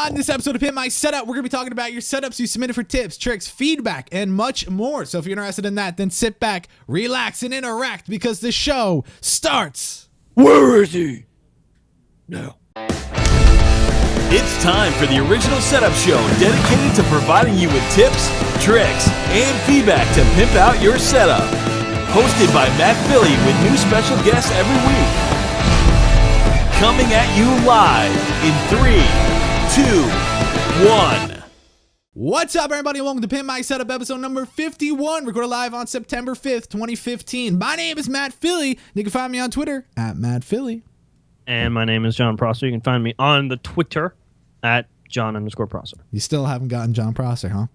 On this episode of Pimp My Setup, we're going to be talking about your setups you submitted for tips, tricks, feedback, and much more. So if you're interested in that, then sit back, relax, and interact because the show starts. Where is he? No. It's time for the original setup show dedicated to providing you with tips, tricks, and feedback to pimp out your setup. Hosted by Matt Philly with new special guests every week. Coming at you live in 3, 2, 1. What's up, everybody? Welcome to Pimp My Setup, episode number 51. Recorded live on September 5th, 2015. My name is Matt Philly. You can find me on Twitter at Matt Philly. And my name is Jon Prosser. You can find me on the Twitter at Jon_Prosser. You still haven't gotten Jon Prosser, huh?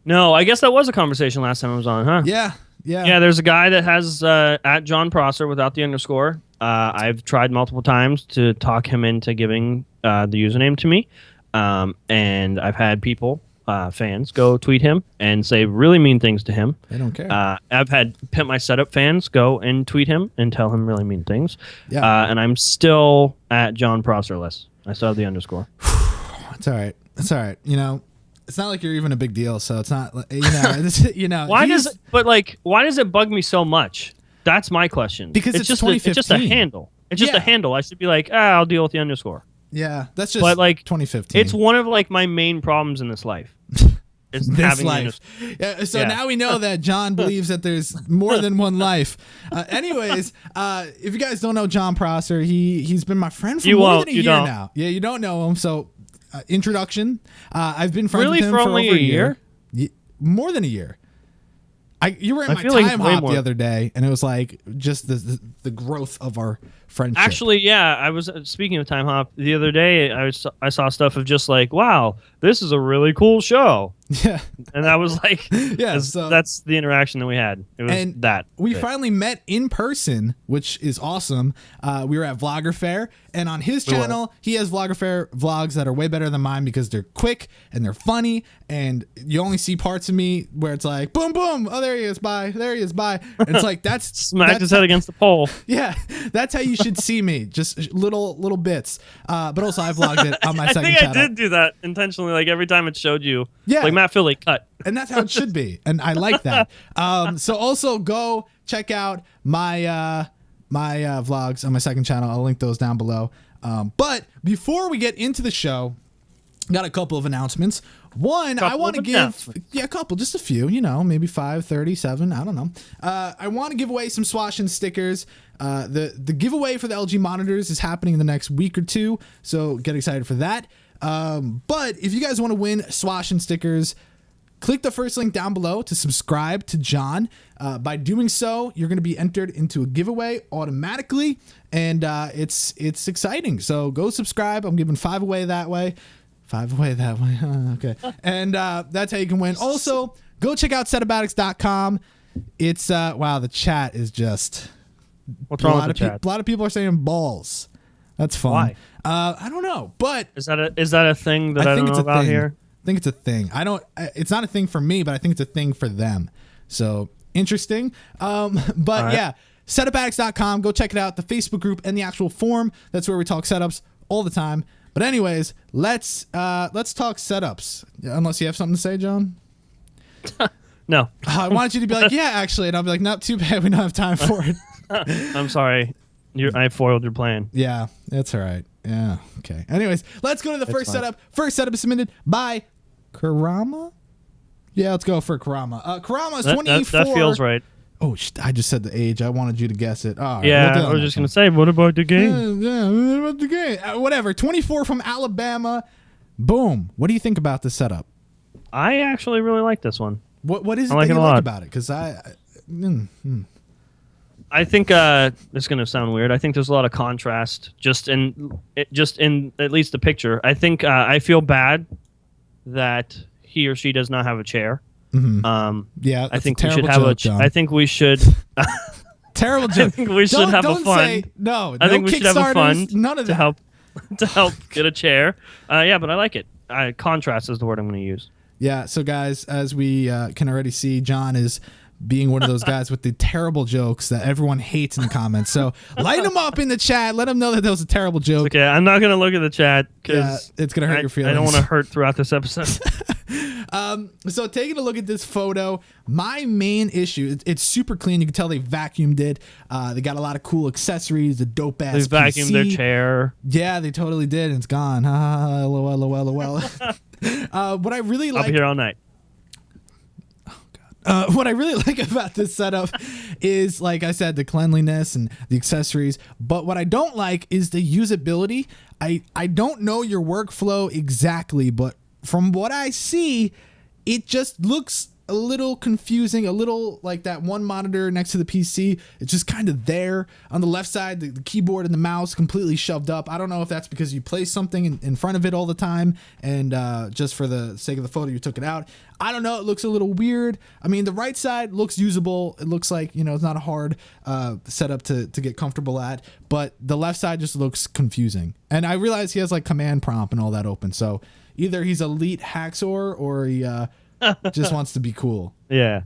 No, I guess that was a conversation last time I was on, huh? Yeah. Yeah, there's a guy that has at Jon Prosser without the underscore. I've tried multiple times to talk him into giving the username to me. And I've had people, fans, go tweet him and say really mean things to him. They don't care. I've had Pimp My Setup fans go and tweet him and tell him really mean things. Yeah. And I'm still at Jon Prosserless. I still have the underscore. It's all right. It's all right. You know, it's not like you're even a big deal, so it's not, you know. Why does it bug me so much? That's my question. Because it's just 2015. It's just a handle. It's just a handle. I should be like, I'll deal with the underscore. Yeah, that's just but like 2015. It's one of like my main problems in this life. Is this having life. Yeah, so now we know that Jon believes that there's more than one life. Anyways, if you guys don't know Jon Prosser, he's been my friend for more than a year now. Yeah, you don't know him, so introduction. I've been friends with him for over a year. More than a year. You were in my time hop the other day, and it was like just the growth of our friendship. Actually, yeah, I was speaking of time hop the other day. I saw stuff of just like, wow, this is a really cool show. Yeah, and I was like, yeah, so that's the interaction that we had. It was that we finally met in person, which is awesome. We were at Vlogger Fair, and on his channel, he has Vlogger Fair vlogs that are way better than mine because they're quick and they're funny, and you only see parts of me where it's like, boom, boom, oh, there he is, bye, there he is, bye. And it's like that's smacked his head against the pole. Yeah, that's how you should see me, just little bits. But also, I vlogged it on my second channel. I did do that intentionally, like every time it showed you. Yeah. Like Matt Philly cut. And that's how it should be. And I like that. So also go check out my vlogs on my second channel. I'll link those down below. But before we get into the show, got a couple of announcements. One, I want to give a couple, just a few, maybe 5, 37, I don't know. I want to give away some swashin stickers. The giveaway for the LG monitors is happening in the next week or two, so get excited for that. But if you guys want to win swashin stickers, click the first link down below to subscribe to Jon. By doing so, you're going to be entered into a giveaway automatically, and it's exciting. So go subscribe. I'm giving 5 away that way. 5 away that way. Okay. And that's how you can win. Also, go check out setabaddicts.com. It's wow, the chat is just what's wrong with the chat? A lot of people are saying balls. That's fun. Why? I don't know, but is that a thing that I don't know about here? I think it's a thing. It's not a thing for me, but I think it's a thing for them. So interesting. But yeah, setabaddicts.com. Go check it out. The Facebook group and the actual forum. That's where we talk setups all the time. But anyways, let's talk setups. Unless you have something to say, Jon. No. I wanted you to be like, yeah, actually, and I'll be like, no, too bad. We don't have time for it. I'm sorry. I foiled your plan. Yeah, that's all right. Yeah, okay. Anyways, let's go to the first setup. First setup is submitted by Kurama. Yeah, let's go for Kurama. Kurama is 24. That feels right. Oh, I just said the age. I wanted you to guess it. Oh, yeah, I was just going to say, what about the game? Yeah, what about the game? Whatever. 24 from Alabama. Boom. What do you think about this setup? I actually really like this one. What is it that you like about it? Because I think it's going to sound weird. I think there's a lot of contrast just in at least the picture. I think I feel bad that he or she does not have a chair. Mm-hmm. Yeah, I think we should have I think we should. Terrible joke. I think we should have a fund. I think we should have a fund. None of that to help get a chair. Yeah, but I like it. Contrast is the word I'm going to use. Yeah. So guys, as we can already see, Jon is being one of those guys with the terrible jokes that everyone hates in the comments. So light them up in the chat. Let them know that was a terrible joke. Okay, I'm not going to look at the chat because it's going to hurt your feelings. I don't want to hurt throughout this episode. So taking a look at this photo, my main issue, it's super clean. You can tell they vacuumed it. They got a lot of cool accessories, the dope ass They vacuumed their chair. Yeah, they totally did. And it's gone. LOL. What I really like. I'll be here all night. What I really like about this setup is, like I said, the cleanliness and the accessories. But what I don't like is the usability. I don't know your workflow exactly, but from what I see, it just looks a little confusing, a little like that one monitor next to the PC. It's just kind of there on the left side, the keyboard and the mouse completely shoved up. I don't know if that's because you place something in front of it all the time and just for the sake of the photo, you took it out. I don't know. It looks a little weird. I mean, the right side looks usable. It looks like, it's not a hard setup to get comfortable at, but the left side just looks confusing. And I realize he has like command prompt and all that open. So either he's elite hacksaw or he just wants to be cool. Yeah.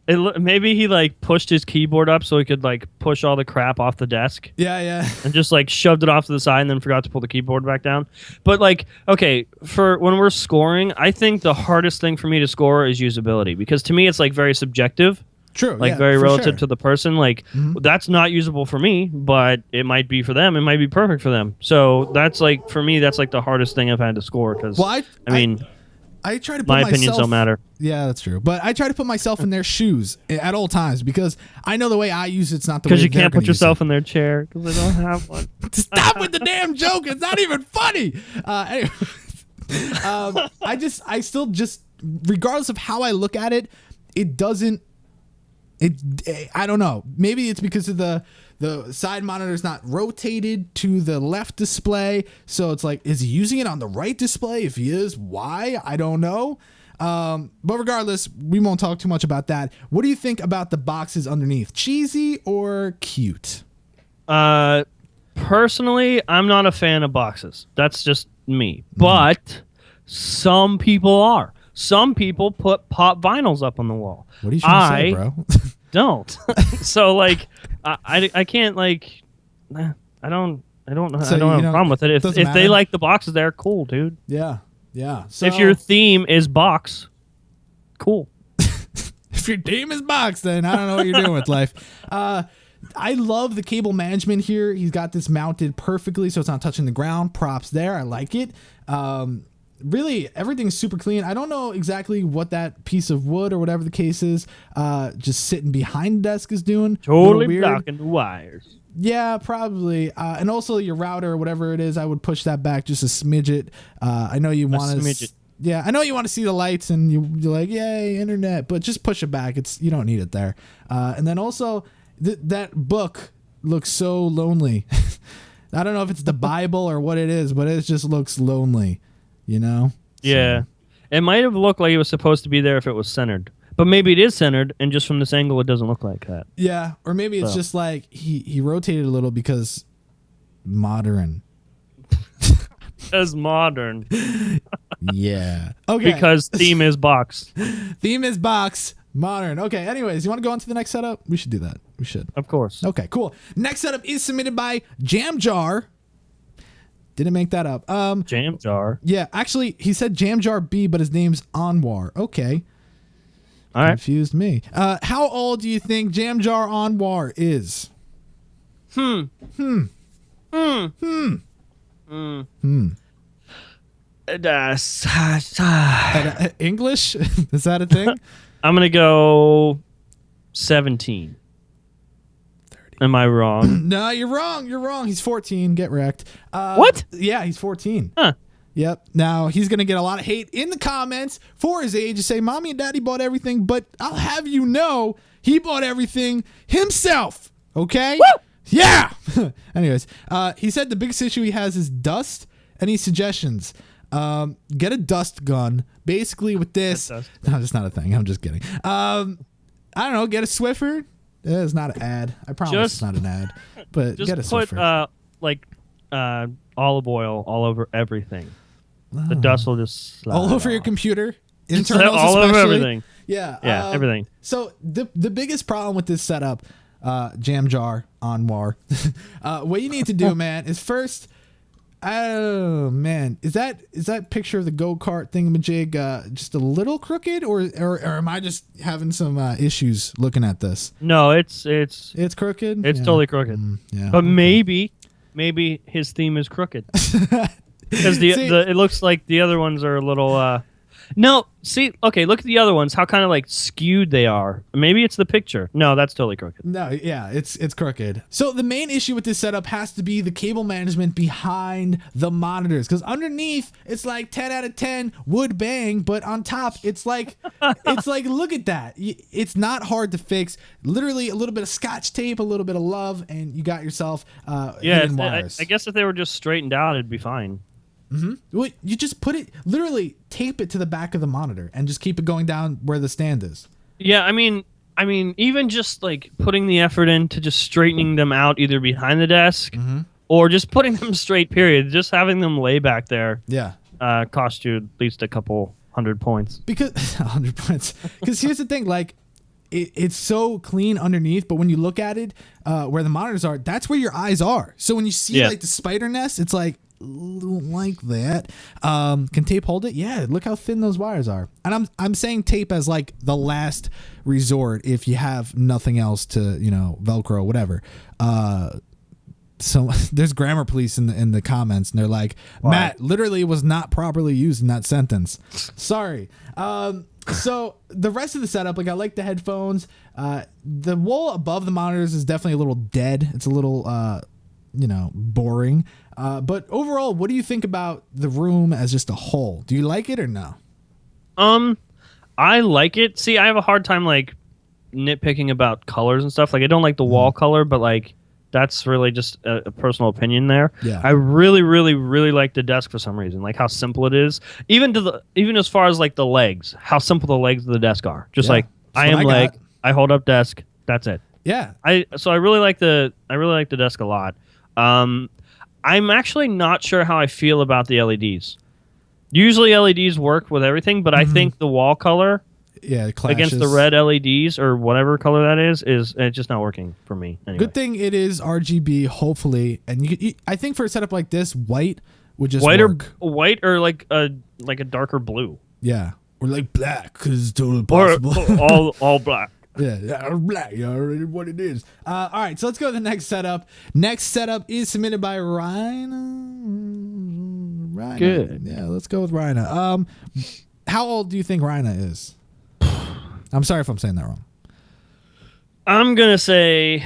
Maybe he like pushed his keyboard up so he could like push all the crap off the desk. Yeah. And just like shoved it off to the side and then forgot to pull the keyboard back down. But like, okay, for when we're scoring, I think the hardest thing for me to score is usability, because to me it's like very subjective. True. Like very relative to the person. Like that's not usable for me, but it might be for them. It might be perfect for them. So that's like, for me, that's like the hardest thing I've had to score. Because I mean, I try to put my opinions don't matter. Yeah, that's true. But I try to put myself in their shoes at all times, because I know the way I use it's not the way because you can't put yourself it. in their chair because they don't have one. Stop with the damn joke. It's not even funny. Anyway, I still just, regardless of how I look at it, it doesn't. I don't know. Maybe it's because of the side monitor is not rotated to the left display. So it's like, is he using it on the right display? If he is, why? I don't know. But regardless, we won't talk too much about that. What do you think about the boxes underneath? Cheesy or cute? Personally, I'm not a fan of boxes. That's just me. But some people are. Some people put pop vinyls up on the wall. What are you trying to say, bro? Don't. So like, I can't like, I don't have a problem with it. If they like the boxes, they're cool, dude. Yeah. So if your theme is box, cool. If your theme is box, then I don't know what you're doing with life. I love the cable management here. He's got this mounted perfectly so it's not touching the ground. Props there. I like it. Really, everything's super clean. I don't know exactly what that piece of wood or whatever the case is just sitting behind the desk is doing. Totally blocking the wires. Yeah, probably. And also your router or whatever it is, I would push that back just a smidget. I know you want to... Yeah, I know you want to see the lights and you're like, yay, internet, but just push it back. You don't need it there. And then also, that book looks so lonely. I don't know if it's the Bible or what it is, but it just looks lonely. Yeah, it might have looked like it was supposed to be there if it was centered, but maybe it is centered and just from this angle it doesn't look like that. Yeah, or maybe it's just like he rotated a little because modern. As modern. Yeah. Okay. Because theme is box. Theme is box. Modern. Okay. Anyways, you want to go on to the next setup? We should do that. We should. Of course. Okay. Cool. Next setup is submitted by Jamjar. Didn't make that up. Jamjar. Yeah, actually, he said Jamjar B, but his name's Anwar. Okay. All right. Confused me. How old do you think Jamjar Anwar is? English? Is that a thing? I'm going to go 17. 30. Am I wrong? No, you're wrong. You're wrong. He's 14. Get wrecked. What? Yeah, he's 14. Huh. Yep. Now, he's going to get a lot of hate in the comments for his age to say, Mommy and Daddy bought everything, but I'll have you know he bought everything himself. Okay? Woo! Yeah! Anyways, he said the biggest issue he has is dust. Any suggestions? Get a dust gun. Basically with this... No, that's not a thing. I'm just kidding. I don't know. Get a Swiffer. It's not an ad. I promise it's not an ad. But just get a Swiffer. Put olive oil all over everything. The dust will just slide all over off. your computer. internals all over especially. everything. Yeah, everything. So the biggest problem with this setup, Jamjar on War, what you need to do, man, is first. Oh man, is that picture of the go-kart thingamajig just a little crooked, or am I just having some issues looking at this? No, it's crooked. It's totally crooked. Yeah, but maybe his theme is crooked because it looks like the other ones are a little. No, see, okay, look at the other ones. How kind of like skewed they are. Maybe it's the picture. No, that's totally crooked. No, yeah, it's crooked. So the main issue with this setup has to be the cable management behind the monitors, because underneath it's like 10 out of 10 would bang, but on top it's like look at that. It's not hard to fix. Literally a little bit of Scotch tape, a little bit of love, and you got yourself hidden wires. I guess if they were just straightened out, it'd be fine. Mm-hmm. Well, you just literally tape it to the back of the monitor and just keep it going down where the stand is. Yeah, I mean, even just like putting the effort into just straightening them out either behind the desk or just putting them straight, period. Just having them lay back there. Yeah. Cost you at least a couple 100 points. Because 100 points. Because here's the thing, like, it's so clean underneath, but when you look at it, where the monitors are, that's where your eyes are. So when you see like the spider nest, it's like that. Can tape hold it? Yeah, look how thin those wires are. And I'm saying tape as like the last resort if you have nothing else to, Velcro, whatever. So there's grammar police in the comments, and they're like, Matt literally was not properly used in that sentence. Sorry. So the rest of the setup, like, I like the headphones. The wall above the monitors is definitely a little dead. It's a little boring. But overall, what do you think about the room as just a whole? Do you like it or no? I like it. See, I have a hard time like nitpicking about colors and stuff. Like, I don't like the wall color, but like that's really just a personal opinion there. Yeah. I really, really, really like the desk for some reason. Like how simple it is. Even as far as like the legs, how simple the legs of the desk are. Just like I hold up desk. That's it. Yeah. So I really like the desk a lot. I'm actually not sure how I feel about the LEDs. Usually LEDs work with everything, but I think the wall color it clashes against the red LEDs or whatever color that is it's just not working for me. Anyway. Good thing it is RGB, hopefully, and I think for a setup like this, white would just work. White or like a darker blue. Yeah, or like black, because it's totally possible. Or all black. Yeah, black. You already what it is. All right, so let's go to the next setup. Next setup is submitted by Rayna. Good. Yeah, let's go with Rayna. How old do you think Rayna is? I'm sorry if I'm saying that wrong. I'm gonna say,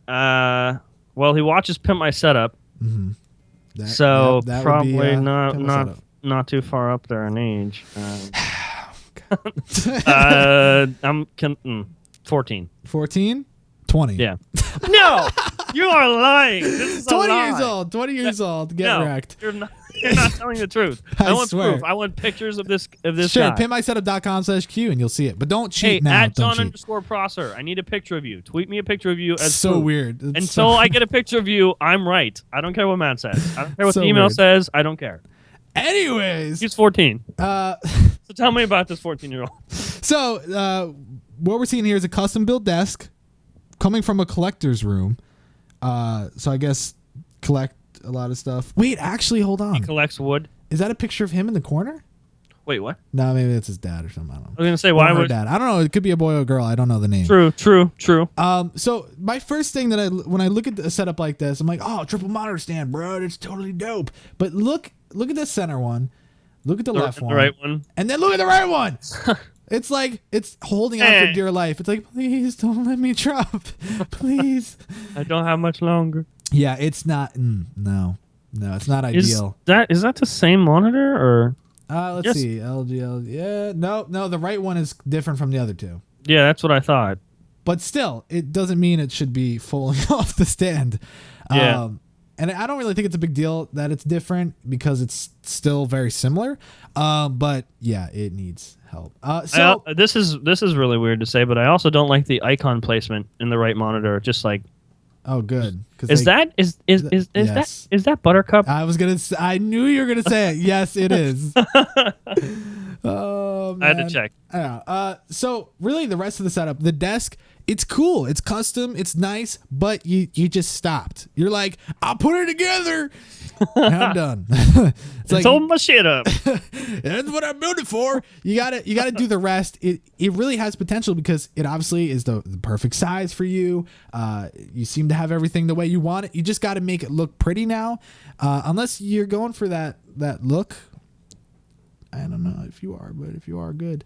well, he watches Pimp My Setup, so that probably would be, not too far up there in age. I'm 14. 14? 20. Yeah. No, you are lying. This is 20 a lie. years old. 20 years old. Get wrecked. You're not telling the truth. I want swear. proof. I want pictures of this Sure, guy. pimpmysetup.com/Q and you'll see it. But don't cheat now. At Jon_Prosser. I need a picture of you. Tweet me a picture of you as so proof. weird. Until I get a picture of you, I'm right. I don't care what Matt says. I don't care what So the email weird. says. I don't care. Anyways. He's 14. So tell me about this 14-year-old. What we're seeing here is a custom built desk coming from a collector's room. So I guess collect a lot of stuff. Wait, actually, hold on. He collects wood. Is that a picture of him in the corner? Wait, what? No, maybe it's his dad or something. I don't know. I was gonna say why would dad? I don't know. It could be a boy or a girl. I don't know the name. True. So my first thing when I look at a setup like this, I'm like, oh, triple monitor stand, bro. It's totally dope. But look at the center one. Look at the left one. The right one. And then look at the right one. It's like it's holding on for dear life. It's like, please don't let me drop. Please. I don't have much longer. Yeah, it's not. No, it's not ideal. Is that the same monitor or? Let's see. LG. Yeah, no. The right one is different from the other two. Yeah, that's what I thought. But still, it doesn't mean it should be falling off the stand. Yeah. And I don't really think it's a big deal that it's different because it's still very similar. But yeah, it needs help. This is really weird to say, but I also don't like the icon placement in the right monitor. Just like Oh, good. Is that Buttercup? I knew you were gonna say it. Yes, it is. Oh man. I had to check. I know. So really, the rest of the setup, the desk, it's cool. It's custom. It's nice. But you just stopped. You're like, I'll put it together. And I'm done. It's like, hold my shit up. That's what I built it for. You gotta do the rest. It really has potential because it obviously is the perfect size for you. You seem to have everything the way you want it. You just got to make it look pretty now. Unless you're going for that look. I don't know if you are, but if you are, good.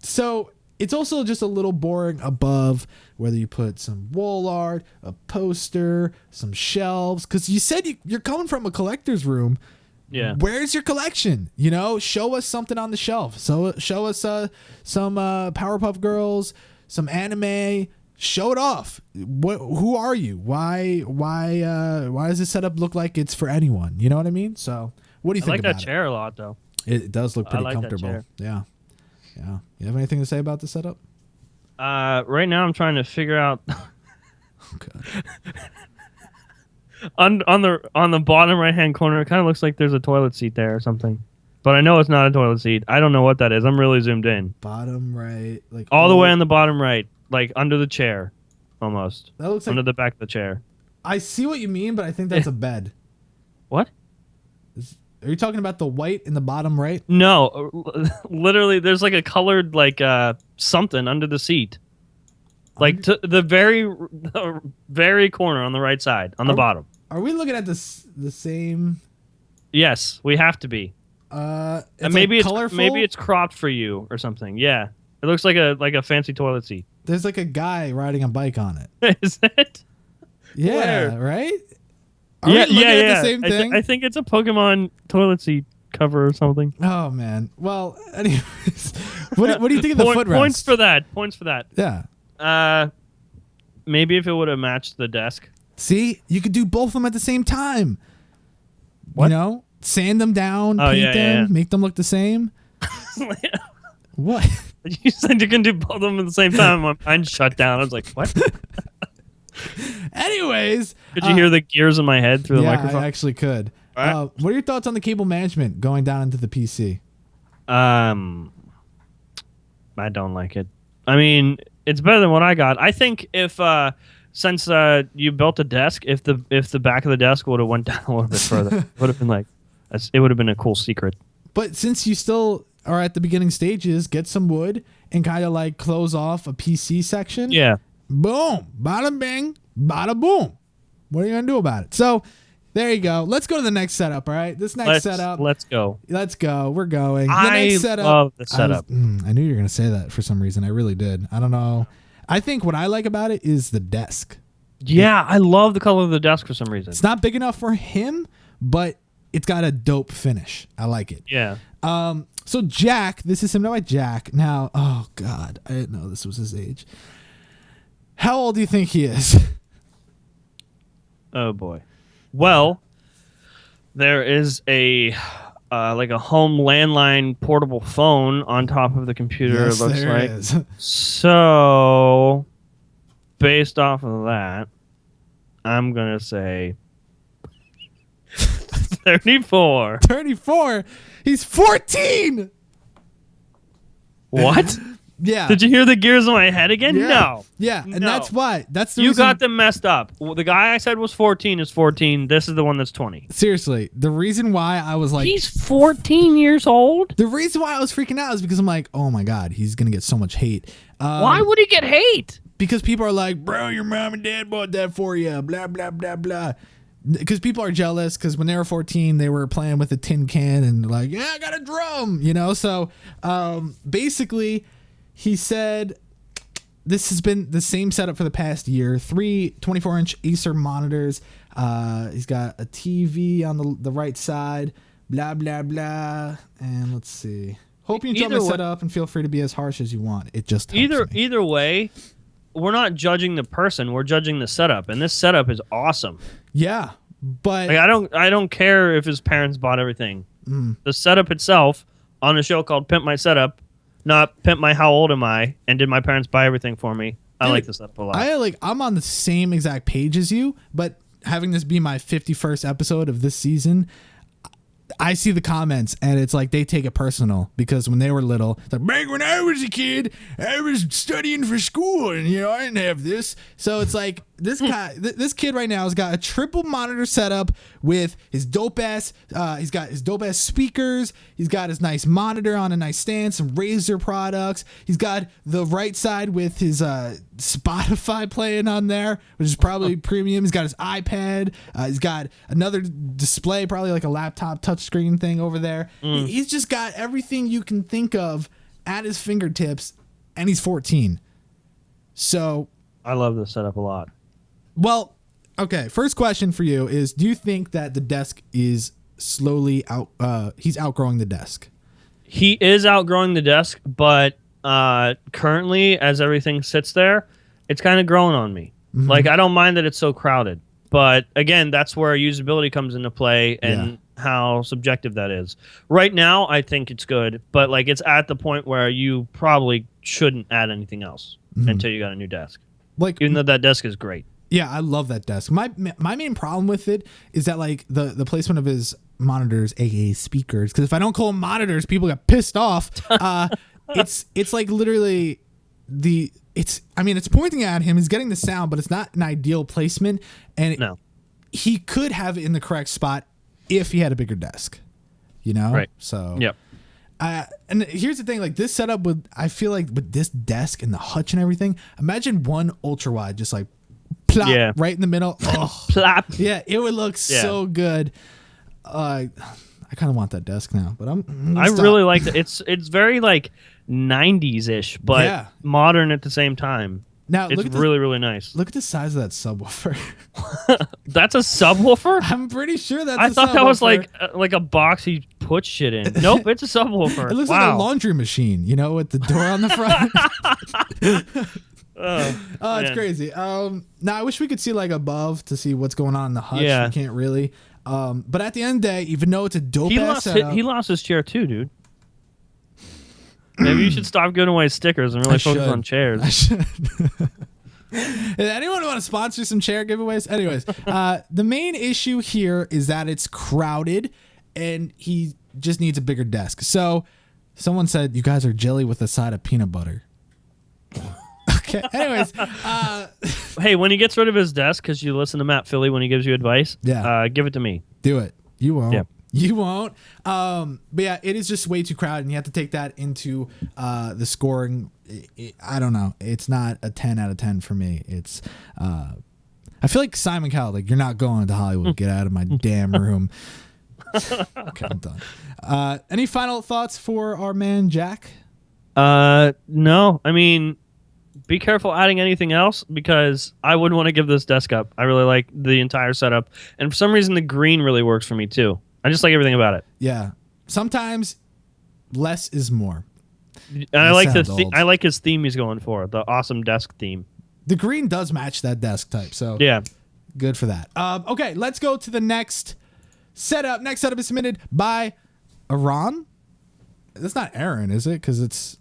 So it's also just a little boring above, whether you put some wall art, a poster, some shelves, because you said you're coming from a collector's room. Yeah. Where's your collection? Show us something on the shelf. So show us some Powerpuff Girls, some anime. Show it off. Who are you? Why does this setup look like it's for anyone? You know what I mean? So what do you think about it? I like that chair a lot, though. It does look pretty like comfortable. That chair. Yeah. You have anything to say about the setup? Right now I'm trying to figure out Okay. on the bottom right hand corner, it kind of looks like there's a toilet seat there or something. But I know it's not a toilet seat. I don't know what that is. I'm really zoomed in. Bottom right, like all the way on the bottom right, like under the chair, almost. That looks like under the back of the chair. I see what you mean, but I think that's a bed. What? Are you talking about the white in the bottom right? No, literally, there's like a colored something under the seat, like to the very corner on the right side, on the bottom. Are we looking at the same? Yes, we have to be. Maybe it's colorful. Maybe it's cropped for you or something. Yeah, it looks like a fancy toilet seat. There's like a guy riding a bike on it. Is it? Yeah. Where? Right. Are we looking at the same thing? I think it's a Pokemon toilet seat cover or something. Oh man. Well, anyways, what do you think of the footrest? Points for that. Yeah. Maybe if it would have matched the desk. See, you could do both of them at the same time. What? Sand them down, paint them, make them look the same. What? You said you can do both of them at the same time. My mind shut down. I was like, what? Anyways, could you hear the gears in my head through the microphone? I actually could. Right. What are your thoughts on the cable management going down into the PC? I don't like it. I mean, it's better than what I got. I think if since you built a desk, if the back of the desk would have went down a little bit further, it would have been it would have been a cool secret. But since you still are at the beginning stages, get some wood and kind of close off a PC section. Yeah. Boom, bada bing, bada boom. What are you gonna do about it? So there you go. Let's go to the next setup. All right, this next setup. Let's go. We're going. The I next setup, love the setup. I knew you were gonna say that for some reason. I really did. I don't know. I think what I like about it is the desk. Yeah, I love the color of the desk for some reason. It's not big enough for him, but it's got a dope finish. I like it. Yeah. So Jack, this is him by Jack. Now, oh God, I didn't know this was his age. How old do you think he is? Oh boy. Well, there is a home landline portable phone on top of the computer. Yes, it looks there like. is. So, based off of that, I'm gonna say 34. 34. He's 14. What? Yeah. Did you hear the gears in my head again? Yeah. No. Yeah, and No. that's why. That's the You reason. got them messed up. Well, the guy I said was 14 is 14. This is the one that's 20. Seriously, the reason why I was like, He's 14 years old? the reason why I was freaking out is because I'm like, oh my God, he's gonna get so much hate. Why would he get hate? Because people are like, bro, your mom and dad bought that for you, blah blah blah blah. Because people are jealous because when they were 14, they were playing with a tin can and like, yeah, I got a drum, So basically, he said this has been the same setup for the past year. 3 24-inch Acer monitors. He's got a TV on the right side. Blah blah blah. And let's see. Hope you enjoy my setup and feel free to be as harsh as you want. It just helps me. Either way, we're not judging the person. We're judging the setup, and this setup is awesome. Yeah, but I don't care if his parents bought everything. The setup itself on a show called Pimp My Setup, not Pimp My How Old Am I, and did my parents buy everything for me. I like this setup a lot. I'm on the same exact page as you, but having this be my 51st episode of this season, I see the comments and it's like they take it personal because when they were little, it's like, back when I was a kid, I was studying for school and I didn't have this. So it's like this guy, this kid right now has got a triple monitor setup with his dope ass. He's got his dope ass speakers. He's got his nice monitor on a nice stand, some Razer products. He's got the right side with his Spotify playing on there, which is probably premium. He's got his iPad. He's got another display, probably like a laptop touchscreen thing over there. He's just got everything you can think of at his fingertips, and he's 14. So I love this setup a lot. Well, okay. First question for you is: do you think that the desk is slowly he's outgrowing the desk? He is outgrowing the desk, but currently, as everything sits there, it's kind of growing on me. Mm-hmm. Like, I don't mind that it's so crowded, but again, that's where usability comes into play and how subjective that is. Right now, I think it's good, but like, it's at the point where you probably shouldn't add anything else until you got a new desk. Like, even though that desk is great. Yeah, I love that desk. My main problem with it is that like the placement of his monitors, aka speakers, because if I don't call them monitors, people get pissed off. It's like literally it's pointing at him. He's getting the sound, but it's not an ideal placement. And he could have it in the correct spot if he had a bigger desk, Right. So yep. And here's the thing, like this setup I feel like with this desk and the hutch and everything, imagine one ultra wide, just like plop right in the middle. Oh, plop. Yeah, it would look so good. I kind of want that desk now, but I really like it. It's very like 90s ish, but modern at the same time. Now it's really, really nice. Look at the size of that subwoofer. That's a subwoofer? I'm pretty sure that's I thought that was like a box he put shit in. Nope, it's a subwoofer. It looks like a laundry machine, with the door on the front. It's crazy. Now I wish we could see like above to see what's going on in the hutch. We can't really. But at the end of the day, even though it's a dope ass setup, he lost his chair too, dude. Maybe you should stop giving away stickers and really focus on chairs. I should. Anyone want to sponsor some chair giveaways? Anyways, the main issue here is that it's crowded and he just needs a bigger desk. So someone said, you guys are jelly with a side of peanut butter. Okay. Anyways. Hey, when he gets rid of his desk, because you listen to Matt Philly when he gives you advice, give it to me. Do it. You won't. Yeah. You won't. But yeah, it is just way too crowded, and you have to take that into the scoring. I don't know. It's not a 10 out of 10 for me. It's I feel like Simon Cowell, like, you're not going to Hollywood. Get out of my damn room. Okay, I'm done. Any final thoughts for our man Jack? No. I mean, be careful adding anything else because I wouldn't want to give this desk up. I really like the entire setup, and for some reason, the green really works for me too. I just like everything about it. Yeah. Sometimes less is more. And I like I like his theme he's going for, the awesome desk theme. The green does match that desk type, so good for that. Okay, let's go to the next setup. Next setup is submitted by Arron. That's not Arron, is it? Because it's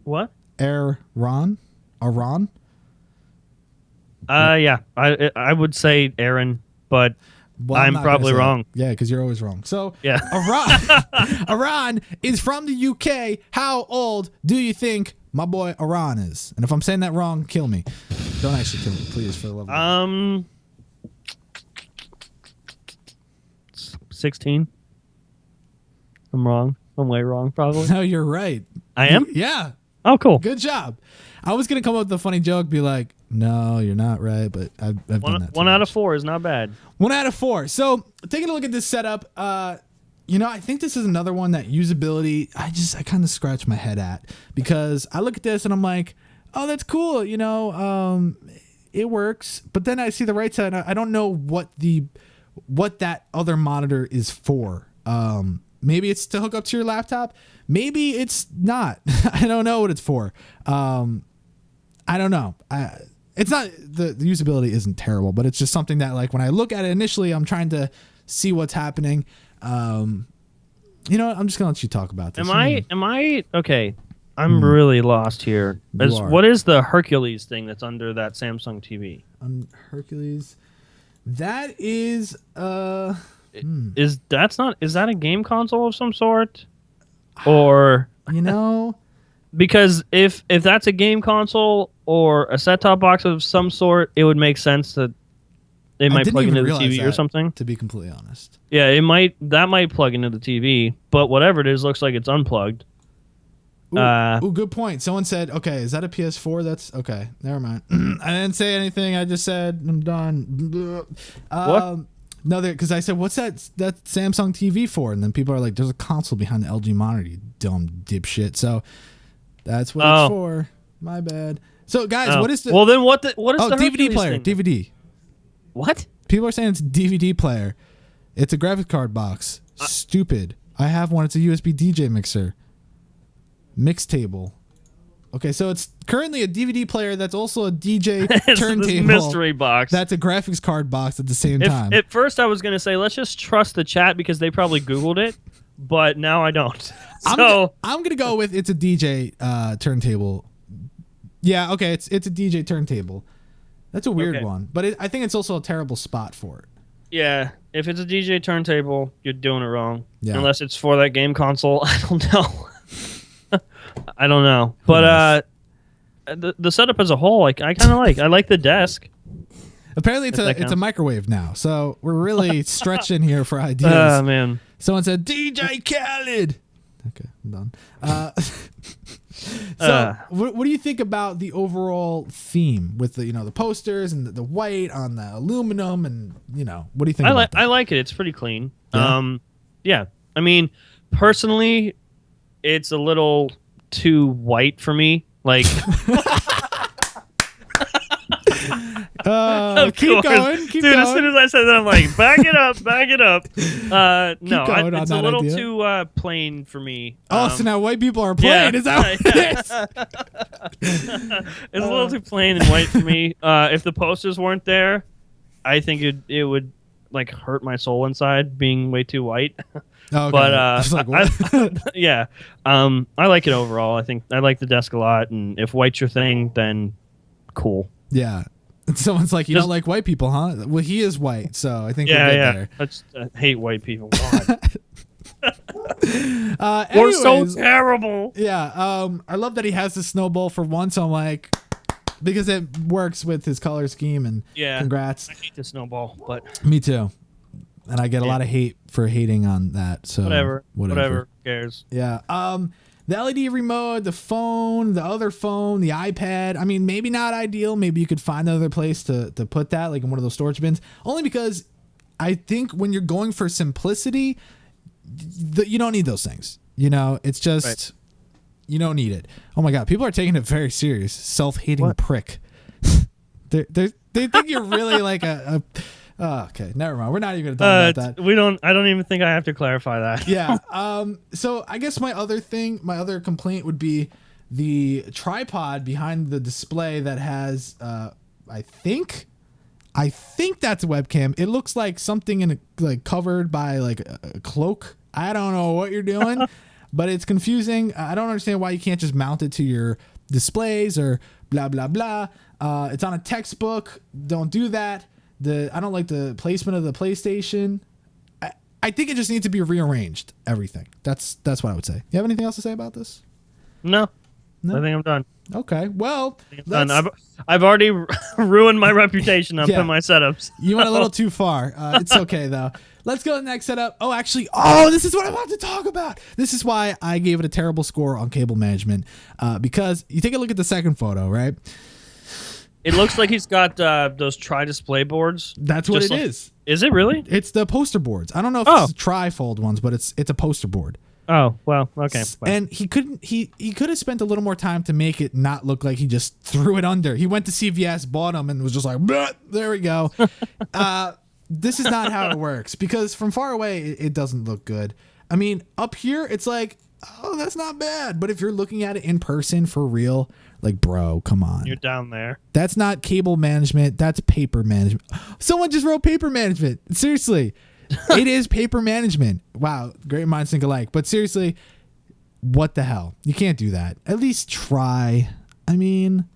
what? Arron. Yeah, I would say Aaron, but. Well, I'm probably wrong. Yeah, because you're always wrong. So, yeah. Arron is from the UK. How old do you think my boy Arron is? And if I'm saying that wrong, kill me. Don't actually kill me, please, for the love of God. 16. I'm wrong. I'm way wrong, probably. No, you're right. I am? Yeah. Oh, cool. Good job. I was going to come up with a funny joke, be like, no, you're not right, but I've done that. 1 out of 4 is not bad. 1 out of 4. So taking a look at this setup, I think this is another one that usability, I kind of scratch my head at because I look at this and I'm like, oh, that's cool. It works. But then I see the right side. I don't know what that other monitor is for. Maybe it's to hook up to your laptop. Maybe it's not. I don't know what it's for. I don't know. It's not the usability isn't terrible, but it's just something that like when I look at it initially, I'm trying to see what's happening. I'm just gonna let you talk about this. Am I okay? I'm really lost here. You are. What is the Hercules thing that's under that Samsung TV? Hercules. That is Is that a game console of some sort? Or because if that's a game console or a set-top box of some sort, it would make sense that they might plug into the TV or something. To be completely honest. Yeah, that might plug into the TV, but whatever it is, looks like it's unplugged. Good point. Someone said, "Okay, is that a PS4?" That's okay. Never mind. I didn't say anything. I just said I'm done. What? No, because I said, "What's that Samsung TV for?" And then people are like, "There's a console behind the LG monitor, you dumb dipshit." So that's what it's for. My bad. So guys, what is the? Well, then what is the DVD Hercules player? thing? DVD. What? People are saying it's a DVD player. It's a graphics card box. Stupid. I have one. It's a USB DJ mixer. Mix table. Okay, so it's currently a DVD player that's also a DJ turntable. Mystery box. That's a graphics card box at the same time. At first, I was going to say, let's just trust the chat because they probably Googled it, but now I don't. So I'm going to go with it's a DJ turntable. Yeah, okay, it's a DJ turntable. That's a weird one, but I think it's also a terrible spot for it. Yeah, if it's a DJ turntable, you're doing it wrong. Yeah. Unless it's for that game console. I don't know. I don't know. But the setup as a whole, I kind of like. I like the desk. Apparently, it's a microwave now, so we're really stretching here for ideas. Oh, man. Someone said, DJ Khaled. Okay, I'm done. So, what do you think about the overall theme with the the posters and the white on the aluminum and what do you think? I like it. It's pretty clean. Yeah. Yeah. I mean, personally, it's a little too white for me. Like, keep going, keep dude. going. As soon as I said that, I'm like, back it up, back it up. No, it's a little too plain for me. So now white people are playing. Is that what it is? It's a little too plain and white for me. If the posters weren't there, I think it would like hurt my soul inside being way too white. Okay. But yeah, I like it overall. I think I like the desk a lot, and if white's your thing, then cool. Yeah. Someone's like, you don't like white people, huh? Well, he is white, so I think we're good there. I hate white people. God. We're We're so terrible. Yeah. I love that he has the snowball for once. I'm like, because it works with his color scheme, and congrats. I hate the snowball, but me too. And I get a lot of hate for hating on that. So whatever. Who cares? Yeah. The LED remote, the phone, the other phone, the iPad. I mean, maybe not ideal. Maybe you could find another place to put that, like in one of those storage bins. Only because I think when you're going for simplicity, you don't need those things. It's just you don't need it. Oh my God, people are taking it very serious. Self-hating prick. they think you're really like a Oh, okay, never mind. We're not even going to talk about that. I don't even think I have to clarify that. Yeah. So I guess my other complaint would be the tripod behind the display that has, I think that's a webcam. It looks like something covered by like a cloak. I don't know what you're doing, but it's confusing. I don't understand why you can't just mount it to your displays or blah blah blah. It's on a textbook. Don't do that. I don't like the placement of the PlayStation. I think it just needs to be rearranged. Everything. That's what I would say. You have anything else to say about this? No. I think I'm done. Okay. Well, I've already ruined my reputation on Pimp My Setups. You went a little too far. It's okay though. Let's go to the next setup. This is what I want to talk about. This is why I gave it a terrible score on cable management. Because you take a look at the second photo, right? It looks like he's got those tri-display boards. That's what it is. Is it really? It's the poster boards. I don't know if it's tri-fold ones, but it's a poster board. Oh, well, okay. And he could have spent a little more time to make it not look like he just threw it under. He went to CVS, bought them, and was just like, there we go. This is not how it works, because from far away, it doesn't look good. I mean, up here, it's like, oh, that's not bad. But if you're looking at it in person for real, like, bro, come on. You're down there. That's not cable management. That's paper management. Someone just wrote paper management. Seriously. It is paper management. Wow. Great minds think alike. But seriously, what the hell? You can't do that. At least try. I mean,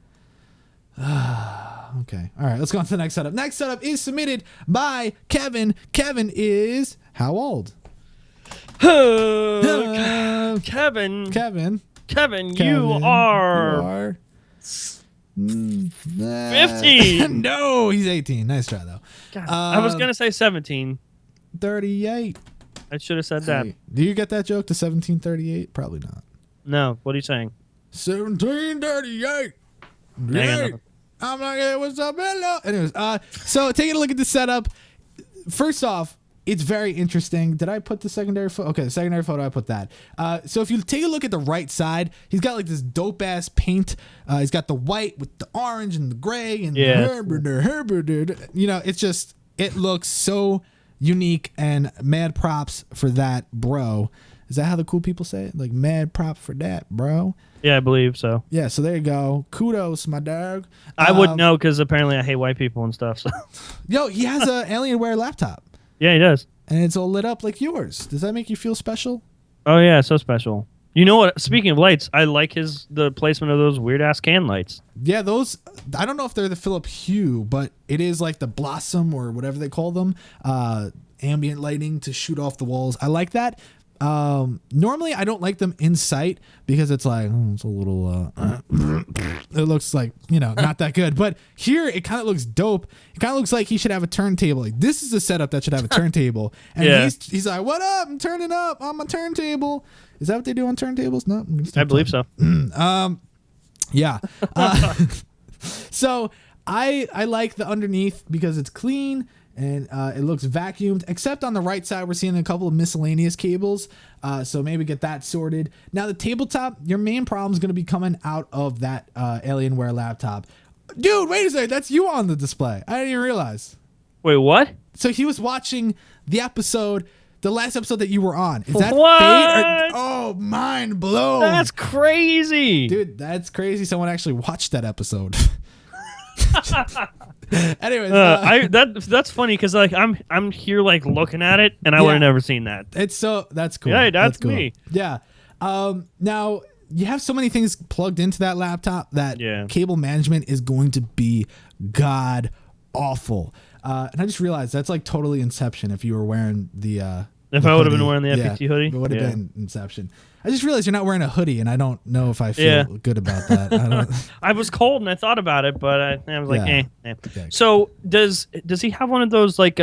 okay. All right, let's go on to the next setup. Next setup is submitted by Kevin. Kevin is how old? Kevin, Kevin, you are 15. No, he's 18. Nice try, though. God, I was going to say 17. 38. I should have said that. Do you get that joke, the 1738? Probably not. No, what are you saying? 1738. Yeah, I'm like, hey, what's up, hello? Anyways, so taking a look at the setup. First off, it's very interesting. Did I put the secondary photo? Okay, the secondary photo, I put that. So if you take a look at the right side, he's got like this dope ass paint. He's got the white with the orange and the gray and the you know, it's just, it looks so unique, and mad props for that, bro. Is that how the cool people say it? Like, mad prop for that, bro. Yeah, I believe so. Yeah, so there you go. Kudos, my dog. I wouldn't know because apparently I hate white people and stuff. So. Yo, he has an Alienware laptop. Yeah, he does. And it's all lit up like yours. Does that make you feel special? Oh, yeah, so special. You know what? Speaking of lights, I like the placement of those weird-ass can lights. Yeah, those, I don't know if they're the Philip Hue, but it is like the Blossom or whatever they call them. Ambient lighting to shoot off the walls. I like that. Normally I don't like them in sight because it's like, it's a little it looks like, you know, not that good, but here it kind of looks dope. It kind of looks like he should have a turntable. Like, this is a setup that should have a turntable. And yeah. he's like, what up, I'm turning up on my turntable. Is that what they do on turntables? No, I believe so. Yeah. So I like the underneath because it's clean and it looks vacuumed, except on the right side, we're seeing a couple of miscellaneous cables. So maybe get that sorted. Now the tabletop, your main problem is going to be coming out of that Alienware laptop. Dude, wait a second. That's you on the display. I didn't even realize. Wait, what? So he was watching the episode, the last episode that you were on. Is that what? fate? Oh, mind blown. That's crazy. Dude, that's crazy. Someone actually watched that episode. Anyways, that's funny because like I'm here like looking at it and I would have never seen that. That's cool. Yeah, that's cool. me. Yeah. Now you have so many things plugged into that laptop that cable management is going to be god awful. And I just realized that's like totally Inception if you were wearing the if I would have been wearing the FPT hoodie, it would have been Inception. I just realized you're not wearing a hoodie, and I don't know if I feel good about that. I was cold, and I thought about it, but I was like, eh. Okay. So does he have one of those like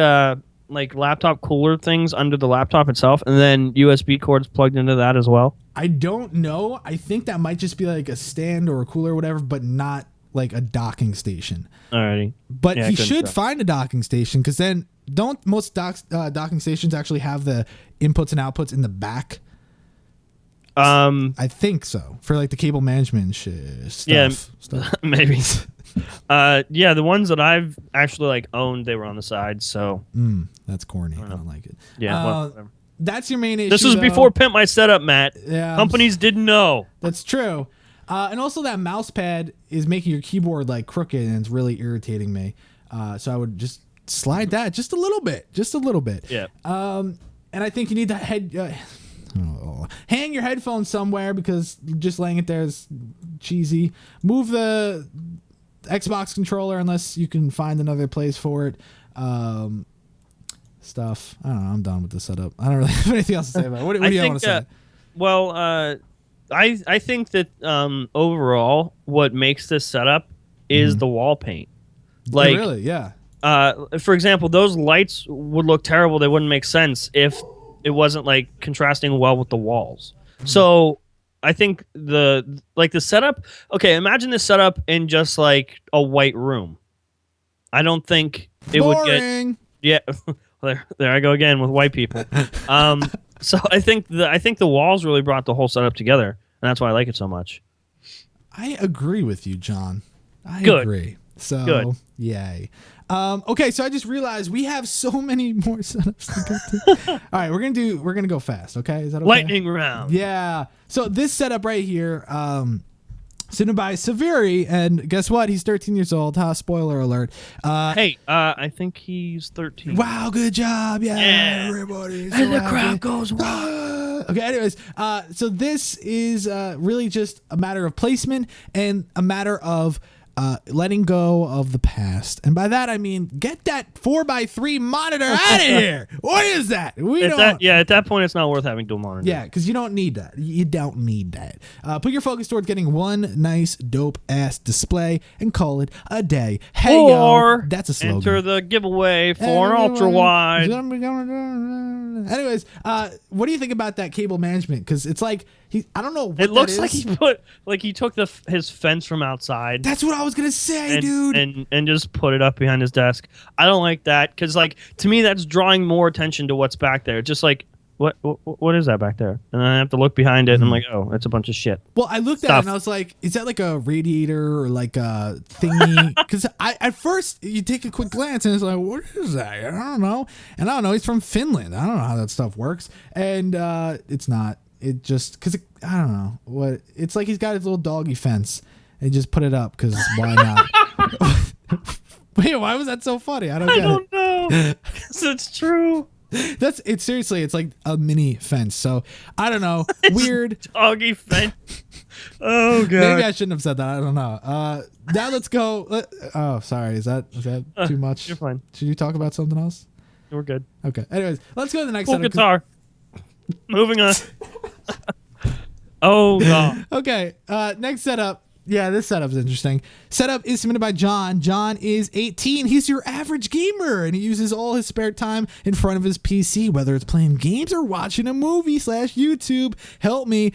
laptop cooler things under the laptop itself, and then USB cords plugged into that as well? I don't know. I think that might just be like a stand or a cooler or whatever, but not like a docking station. Alrighty. But he should find a docking station, because then don't most docking stations actually have the inputs and outputs in the back? I think so, for like the cable management stuff. Yeah, maybe. The ones that I've actually like owned, they were on the side. So that's corny. I don't like it. Yeah, whatever. That's your main issue. This was before Pimp My Setup, Matt. Yeah, companies didn't know. That's true. And also that mouse pad is making your keyboard like crooked, and it's really irritating me. So I would just slide that just a little bit. Yeah. And I think you need to hang your headphones somewhere, because just laying it there is cheesy. Move the Xbox controller unless you can find another place for it. Stuff. I don't know. I'm done with the setup. I don't really have anything else to say about it. What do you want to say? Well, I think that overall, what makes this setup is the wall paint. Like, really, yeah. For example, those lights would look terrible. They wouldn't make sense if it wasn't like contrasting well with the walls. So I think the setup. Okay, imagine the setup in just like a white room. I don't think it would get. Yeah, there I go again with white people. So I think the walls really brought the whole setup together, and that's why I like it so much. I agree with you, John. I Good. agree. So Good. Yay. Okay, so I just realized we have so many more setups to get to. All right, we're gonna go fast. Okay, is that okay? Lightning round. Yeah. So this setup right here, sent by Severi, and guess what? He's 13 years old. Spoiler alert. Hey, I think he's 13. Wow, good job. Yeah. Everybody. And the crowd goes wild. Okay, anyways, so this is really just a matter of placement and a matter of letting go of the past. And by that, I mean, get that 4x3 monitor out of here. What is that? At that point, it's not worth having dual monitor. Yeah, because you don't need that. You don't need that. Put your focus towards getting one nice, dope-ass display and call it a day. Hey, yo, that's a slogan. Enter the giveaway for an ultra-wide. Anyways, what do you think about that cable management? Because it's like, I don't know what it looks that is. like he took his fence from outside. That's what I was going to say, dude. And just put it up behind his desk. I don't like that because, like, to me, that's drawing more attention to what's back there. Just like, what is that back there? And then I have to look behind it, and I'm like, oh, it's a bunch of shit. Well, I looked at it, and I was like, is that like a radiator or like a thingy? Because at first, you take a quick glance, and it's like, what is that? I don't know. And I don't know. He's from Finland. I don't know how that stuff works. And it's not. It just, because I don't know. What it's like he's got his little doggy fence, and just put it up, because why not? Wait, why was that so funny? I don't know. Because it's true. Seriously, it's like a mini fence. So I don't know. Weird doggy fence. Oh god. Maybe I shouldn't have said that. I don't know. Now let's go. Oh, sorry. Is that too much? You're fine. Should you talk about something else? We're good. Okay. Anyways, let's go to the next cool setup. Guitar. Moving on. Oh god. Okay. Next setup. Yeah, this setup is interesting. Setup is submitted by John. John is 18. He's your average gamer, and he uses all his spare time in front of his PC, whether it's playing games or watching a movie / YouTube. Help me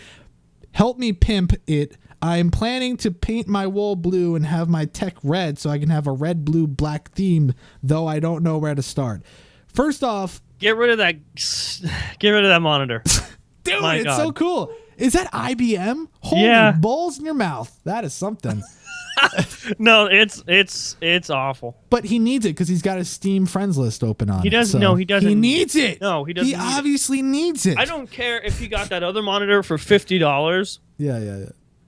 pimp it. I'm planning to paint my wall blue and have my tech red so I can have a red, blue, black theme, though I don't know where to start. First off, get rid of that monitor. Dude, it's so cool. Is that IBM? Holy balls in your mouth. That is something. No, it's awful. But he needs it because he's got his Steam friends list open on. He doesn't. No, he doesn't. He needs it. No, he doesn't. He obviously needs it. I don't care if he got that other monitor for $50. Yeah.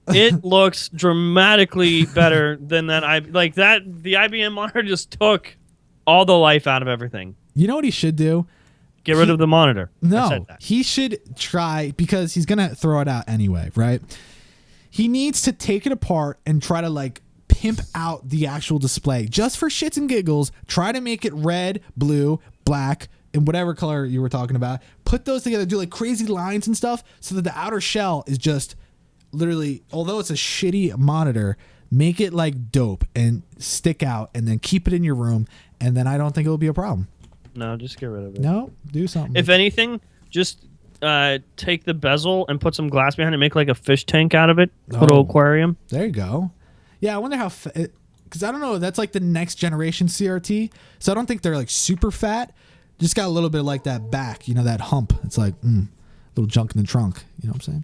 It looks dramatically better than that. The IBM monitor just took all the life out of everything. You know what he should do? Get rid of the monitor. No, he should try, because he's going to throw it out anyway, right? He needs to take it apart and try to like pimp out the actual display. Just for shits and giggles, try to make it red, blue, black, and whatever color you were talking about. Put those together, do like crazy lines and stuff so that the outer shell is just literally, although it's a shitty monitor, make it like dope and stick out, and then keep it in your room, and then I don't think it will be a problem. No, just get rid of it. No, do something. If anything, just take the bezel and put some glass behind it, make like a fish tank out of it, little aquarium. There you go. Yeah, I wonder how, because I don't know, that's like the next generation CRT, so I don't think they're like super fat. Just got a little bit like that back, that hump. It's like, little junk in the trunk. You know what I'm saying?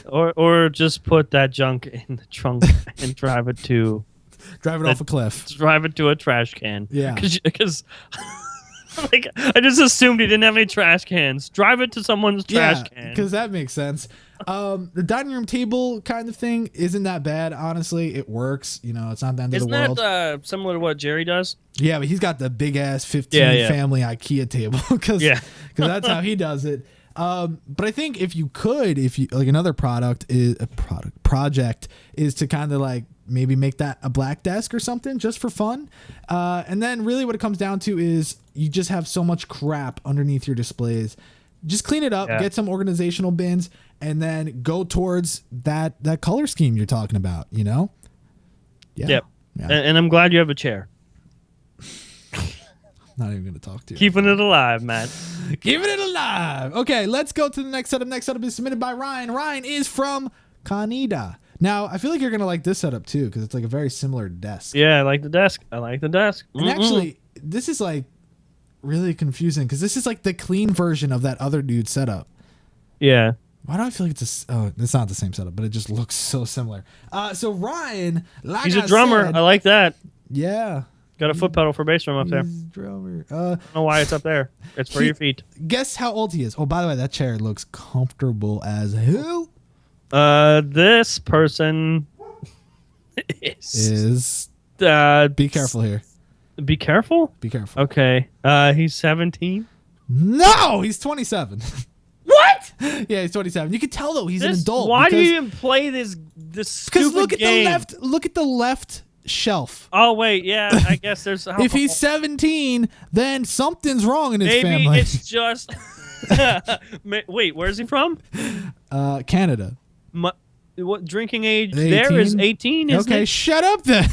or just put that junk in the trunk and drive it off a cliff. Drive it to a trash can. Yeah. Because like, I just assumed he didn't have any trash cans. Drive it to someone's trash can. Because that makes sense. The dining room table kind of thing isn't that bad, honestly. It works. It's not the end of the world. Isn't that similar to what Jerry does? Yeah, but he's got the big ass 15 family IKEA table because that's how he does it. But I think if you like another project is to kind of like maybe make that a black desk or something just for fun. And then really what it comes down to is you just have so much crap underneath your displays. Just clean it up, get some organizational bins, and then go towards that color scheme you're talking about, Yeah. Yep. Yeah. And I'm glad you have a chair. Not even going to talk to you. Keeping it alive, man. Keeping it alive. Okay, let's go to the next setup. Next setup is submitted by Ryan. Ryan is from Canada. Now, I feel like you're going to like this setup too, because it's like a very similar desk. Yeah, I like the desk. And actually, this is like really confusing, because this is like the clean version of that other dude's setup. Yeah. Why do I feel like it's not the same setup, but it just looks so similar. So Ryan, he's a drummer. I like that. Yeah. Got a foot pedal for bass drum up there. Drummer. I don't know why it's up there. It's for your feet. Guess how old he is. Oh, by the way, that chair looks comfortable as hell. This person is be careful here. Be careful? Be careful. Okay. He's 17. No, he's 27. What? What? Yeah, he's 27. You can tell though he's an This- adult. Why do because- you even play this Because stupid look at game? the left. Look at the left shelf. Oh wait, yeah, I guess there's. If he's 17, then something's wrong in his maybe family. it's just. Wait, where's he from? Canada. What drinking age 18? there is 18? Isn't Okay, it? shut up then.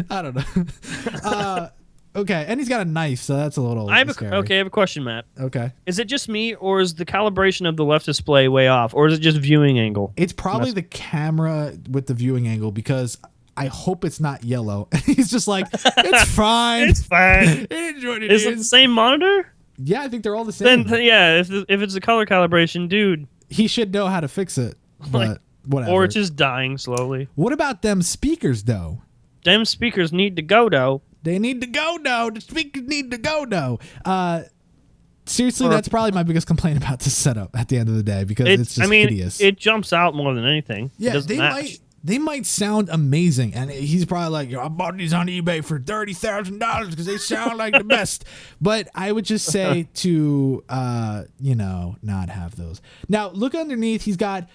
I don't know. Okay, and he's got a knife, so that's a little scary. I have a question, Matt. Okay. Is it just me, or is the calibration of the left display way off, or is it just viewing angle? It's probably the camera with the viewing angle because I hope it's not yellow. He's just like, it's fine. It's fine. It is what it Is it the same monitor? Yeah, I think they're all the same. Then yeah, if it's a color calibration, dude, He should know how to fix it, but whatever. or it's just dying slowly. What about them speakers, though? Them speakers need to go though. They need to go, though. The speakers need to go, though. Seriously, that's probably my biggest complaint about this setup at the end of the day because it's just hideous. It jumps out more than anything. It Yeah, doesn't match. they might sound amazing, and he's probably like, "Yo, I bought these on eBay for $30,000 because they sound like the best." But I would just say to not have those. Now look underneath. He's got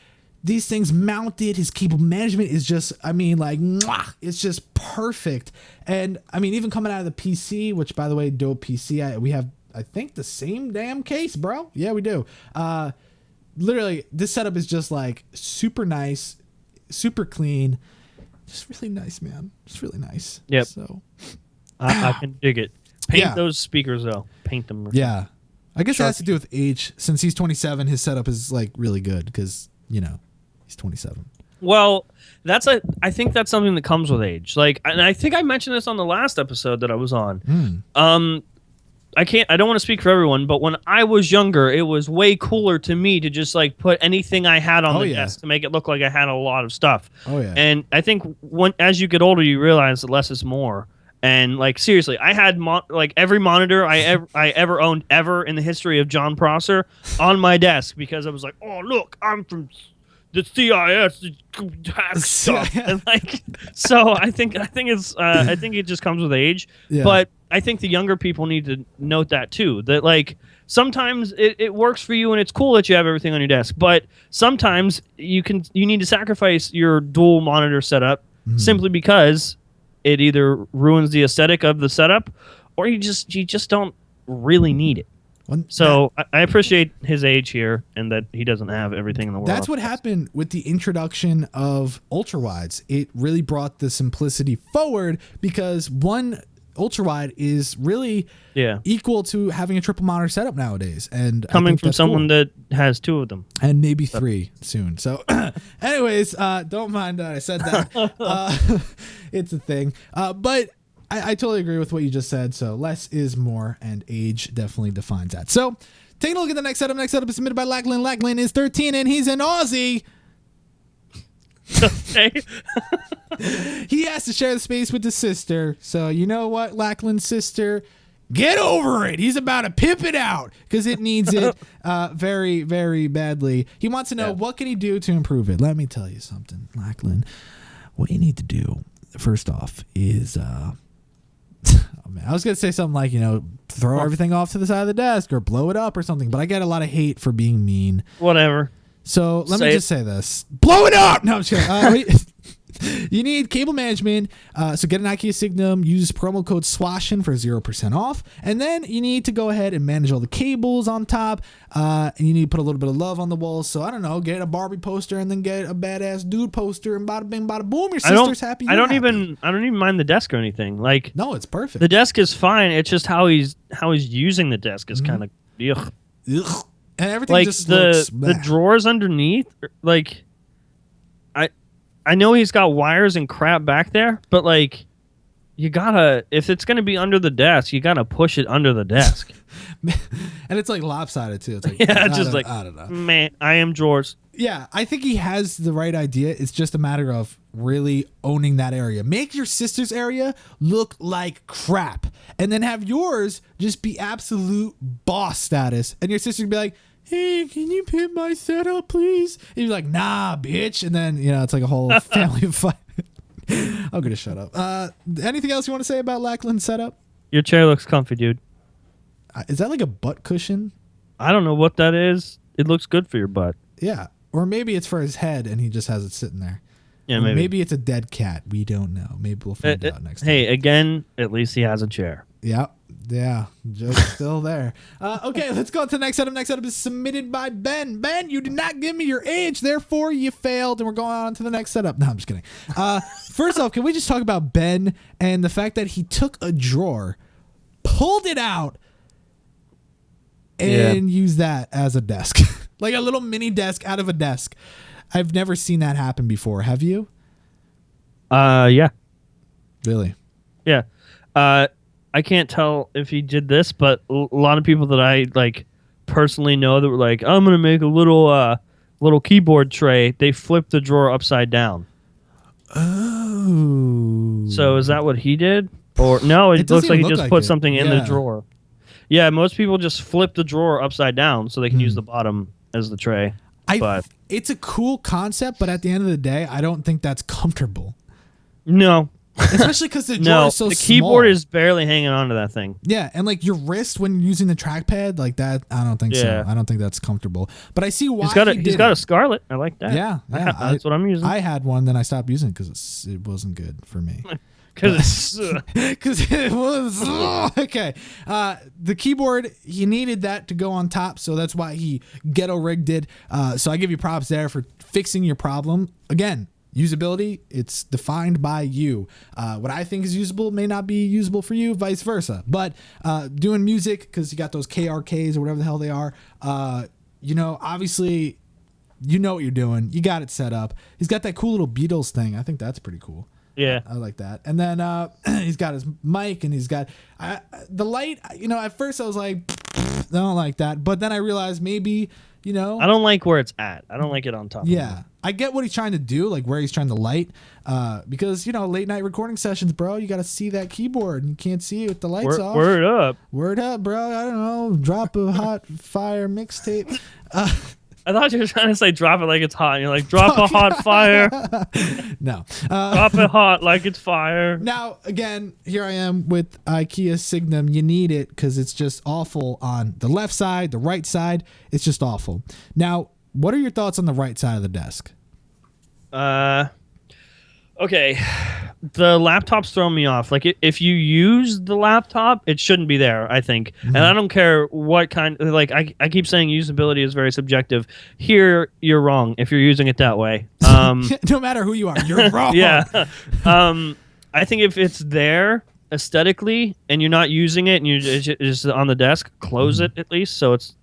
these things mounted. His cable management is just, mwah, it's just perfect. And I mean, even coming out of the PC, which by the way, dope PC. We have, I think, the same damn case, bro. Yeah, we do. Literally, this setup is just like super nice, super clean, just really nice, man. Just really nice. Yep. So I can dig it. Paint Yeah. those speakers though. Paint them. yeah, I guess it has to do with age. Since he's 27, his setup is like really good because he's 27. Well, I think that's something that comes with age. Like, and I think I mentioned this on the last episode that I was on. I don't want to speak for everyone, but when I was younger, it was way cooler to me to just like put anything I had on the desk to make it look like I had a lot of stuff. Oh yeah. And I think as you get older, you realize that less is more. And like seriously, I had every monitor I ever owned ever in the history of Jon Prosser on my desk because I was like, oh look, I'm from the CIS stuff. And like, so I think it just comes with age. Yeah. But I think the younger people need to note that too. That like sometimes it works for you and it's cool that you have everything on your desk, but sometimes you need to sacrifice your dual monitor setup simply because it either ruins the aesthetic of the setup or you just don't really need it. So I appreciate his age here and that he doesn't have everything in the world. That's what happened with the introduction of ultrawides. It really brought the simplicity forward because one ultrawide is really equal to having a triple monitor setup nowadays. And coming from someone that has two of them. And maybe three soon. So anyways, don't mind that I said that. It's a thing. But I totally agree with what you just said. So less is more, and age definitely defines that. So taking a look at the next setup. Next setup is submitted by Lachlan. Lachlan is 13 and he's an Aussie. Okay. He has to share the space with his sister. So you know what, Lachlan's sister? Get over it. He's about to pimp it out because it needs it very, very badly. He wants to know what can he do to improve it. Let me tell you something, Lachlan. What you need to do, first off, is... Oh, man. I was going to say something like, throw everything off to the side of the desk or blow it up or something, but I get a lot of hate for being mean. Whatever. So let me just say this. Blow it up! No, I'm just kidding. You need cable management. So get an IKEA Signum. Use promo code SWASHIN for 0% off. And then you need to go ahead and manage all the cables on top. And you need to put a little bit of love on the walls. So I don't know, get a Barbie poster and then get a badass dude poster and bada bing, bada boom. Your sister's happy. I don't even mind the desk or anything. Like, no, it's perfect. The desk is fine. It's just how he's using the desk is kind of Ugh. And everything like just looks the drawers underneath. Like, I know he's got wires and crap back there, but like, you gotta, if it's gonna be under the desk, you gotta push it under the desk. And it's like lopsided too. It's like, I don't know. Man, I am drawers. Yeah, I think he has the right idea. It's just a matter of really owning that area. Make your sister's area look like crap, and then have yours just be absolute boss status. And your sister can be like, hey, can you pimp my setup, please? And you're like, nah, bitch. And then, it's like a whole family fight. I'm going to shut up. Anything else you want to say about Lachlan's setup? Your chair looks comfy, dude. Is that like a butt cushion? I don't know what that is. It looks good for your butt. Yeah. Or maybe it's for his head and he just has it sitting there. Yeah, Or maybe. maybe it's a dead cat. We don't know. Maybe we'll find out next time. Hey, again, at least he has a chair. Yep. Yeah. Joke's still there. Okay, let's go to the next setup. Next setup is submitted by Ben. Ben, you did not give me your age, therefore you failed, and we're going on to the next setup. No, I'm just kidding. First off, can we just talk about Ben and the fact that he took a drawer, pulled it out, and used that as a desk? Like a little mini desk out of a desk. I've never seen that happen before. Have you? Yeah. Really? Yeah. I can't tell if he did this, but a lot of people that I like personally know that were like, I'm gonna make a little keyboard tray. They flipped the drawer upside down. Oh. So is that what he did? Or no? It looks like he just put something in the drawer. Yeah, most people just flip the drawer upside down so they can use the bottom as the tray. It's a cool concept, but at the end of the day, I don't think that's comfortable. No. Especially because the drawer is so small. The keyboard is barely hanging onto that thing. Yeah, and like your wrist when you're using the trackpad, like that, I don't think so. I don't think that's comfortable. But I see why he's got a Scarlet. I like that. Yeah, that's what I'm using. I had one, then I stopped using it because it wasn't good for me. Because it was okay. The keyboard, he needed that to go on top, so that's why he ghetto rigged it. So I give you props there for fixing your problem. Again, usability, it's defined by you. What I think is usable may not be usable for you, vice versa. But doing music, because you got those KRKs or whatever the hell they are, obviously, you know what you're doing. You got it set up. He's got that cool little Beatles thing. I think that's pretty cool. Yeah, I like that. And then he's got his mic and he's got the light. At first I was like, I don't like that. But then I realized maybe, I don't like where it's at. I don't like it on top. Yeah. I get what he's trying to do, like where he's trying to light. Because, late night recording sessions, bro, you got to see that keyboard and you can't see it with the lights off. Word up. Word up, bro. I don't know. Drop a hot fire mixtape. I thought you were trying to say drop it like it's hot. And you're like, drop a hot fire. No. Drop it hot like it's fire. Now, again, here I am with IKEA Signum. You need it because it's just awful on the left side, the right side. It's just awful. Now, what are your thoughts on the right side of the desk? Okay. The laptop's throwing me off. Like, if you use the laptop, it shouldn't be there, I think. Mm-hmm. And I don't care what kind. Like, I keep saying usability is very subjective. Here, you're wrong if you're using it that way. No matter who you are, you're wrong. Yeah. I think if it's there aesthetically and you're not using it and it's just on the desk, close it at least so it's,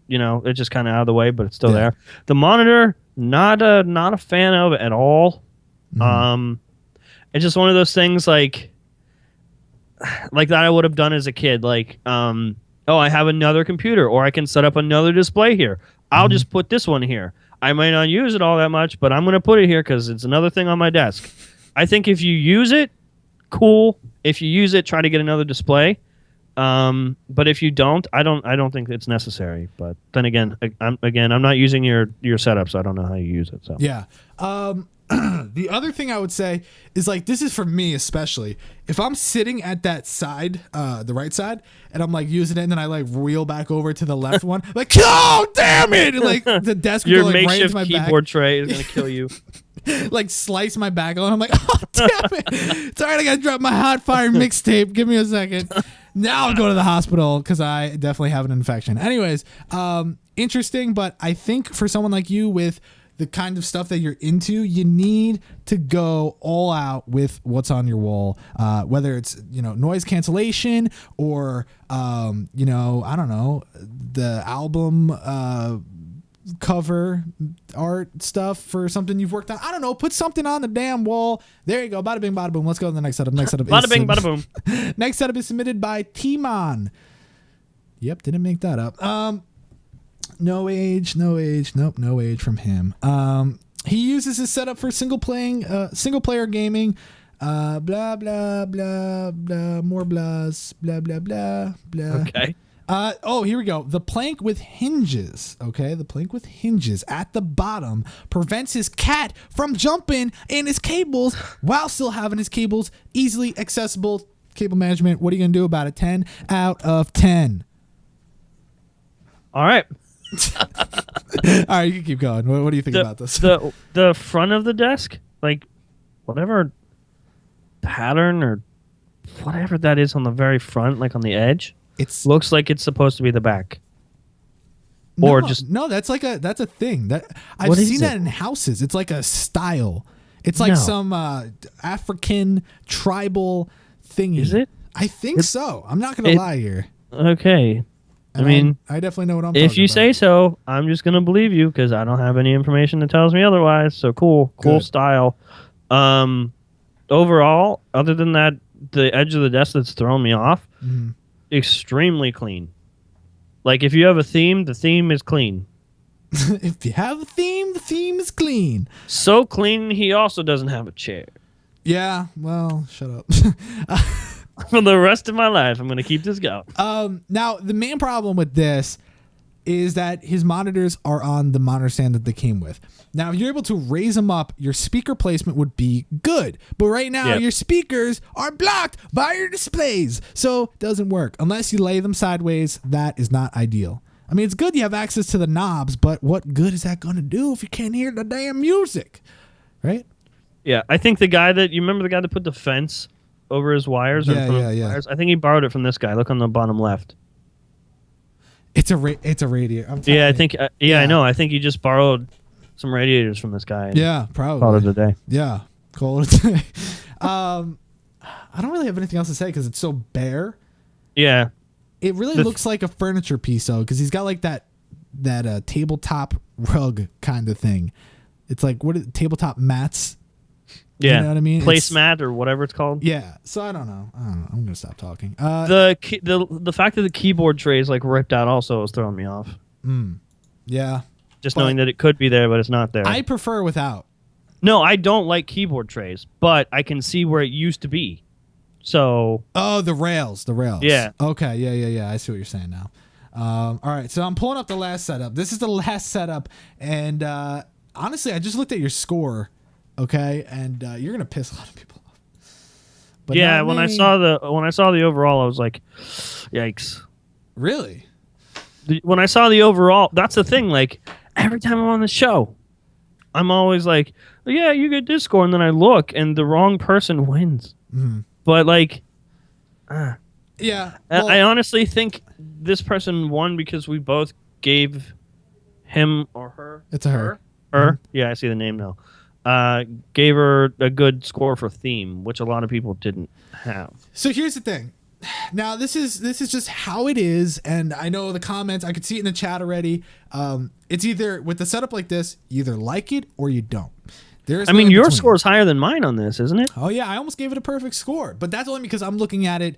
it's just kind of out of the way, but it's still there. The monitor, not a fan of it at all. Mm-hmm. It's just one of those things like that I would have done as a kid. Like, I have another computer, or I can set up another display here. I'll just put this one here. I might not use it all that much, but I'm going to put it here because it's another thing on my desk. I think if you use it, cool. If you use it, try to get another display. But if you don't, I don't think it's necessary. But then again, I'm not using your setup, so I don't know how you use it. So yeah. The other thing I would say is, like, this is for me especially. If I'm sitting at that side, the right side, and I'm like using it, and then I like reel back over to the left one, like, oh damn it! And, like, the desk your go, like, makeshift right into my keyboard back. tray is gonna kill you. Like, slice my back on. I'm like, oh damn it! It's alright. I gotta drop my hot fire mixtape. Give me a second. Now I'll go to the hospital because I definitely have an infection. Anyways, interesting, but I think for someone like you with the kind of stuff that you're into, you need to go all out with what's on your wall, whether it's, noise cancellation or, I don't know, the album cover art stuff for something you've worked on. I don't know. Put something on the damn wall. There you go. Bada bing, bada boom. Let's go to the next setup. Bada bing, bada boom. Next setup is submitted by Tman. Yep, didn't make that up. No age. Nope, no age from him. He uses his setup for single player gaming. Blah blah blah blah. More blahs. Blah blah blah blah. Okay. Here we go. The plank with hinges. Okay, the plank with hinges at the bottom prevents his cat from jumping in his cables while still having his cables easily accessible. Cable management. What are you gonna do about it? 10 out of 10. All right. All right, you can keep going. What do you think about this? The front of the desk, like whatever pattern or whatever that is on the very front, like on the edge, looks like it's supposed to be the back. Or that's a thing that I've seen that in houses. It's like a style. It's like some African tribal thingy. Is it? I think so. I'm not gonna lie here. Okay. I mean, I definitely know what I'm talking about. If you say so, I'm just gonna believe you because I don't have any information that tells me otherwise. So cool style. Overall, other than that, the edge of the desk that's thrown me off, extremely clean. Like if you have a theme, the theme is clean. If you have a theme, the theme is clean. So clean, he also doesn't have a chair. Yeah, well, shut up. For the rest of my life, I'm going to keep this going. Now, the main problem with this is that his monitors are on the monitor stand that they came with. Now, if you're able to raise them up, your speaker placement would be good. But right now, your speakers are blocked by your displays. So it doesn't work. Unless you lay them sideways, that is not ideal. I mean, it's good you have access to the knobs, but what good is that going to do if you can't hear the damn music? Right? Yeah, I think you remember the guy that put the fence over his wires? Wires? I think he borrowed it from this guy. Look on the bottom left. It's a radiator. I think. I know. I think he just borrowed some radiators from this guy. Yeah, probably. Call it a day. Yeah, call it a day. I don't really have anything else to say because it's so bare. Yeah. It really looks like a furniture piece though, because he's got like that tabletop rug kind of thing. It's like tabletop mats. Yeah, you know what I mean? Placemat or whatever it's called. Yeah, so I don't know. I'm gonna stop talking. The fact that the keyboard tray is like ripped out also is throwing me off. Yeah, just knowing that it could be there, but it's not there. I prefer without. No, I don't like keyboard trays, but I can see where it used to be. So. Oh, the rails. Yeah. Okay. Yeah. I see what you're saying now. All right, so I'm pulling up the last setup. This is the last setup, and honestly, I just looked at your score. Okay, and you're gonna piss a lot of people off. But yeah, when I saw the overall, I was like, "Yikes!" Really? When I saw the overall, that's the thing. Like every time I'm on the show, I'm always like, "Yeah, you get this score," and then I look, and the wrong person wins. But like, yeah, well, I honestly think this person won because we both gave him or her. It's a her. Her. Yeah, I see the name now. Gave her a good score for theme, which a lot of people didn't have. So here's the thing. Now this is just how it is, and I know the comments. I could see it in the chat already. It's either with the setup like this, you either like it or you don't. Your score is higher than mine on this, isn't it? Oh yeah, I almost gave it a perfect score, but that's only because I'm looking at it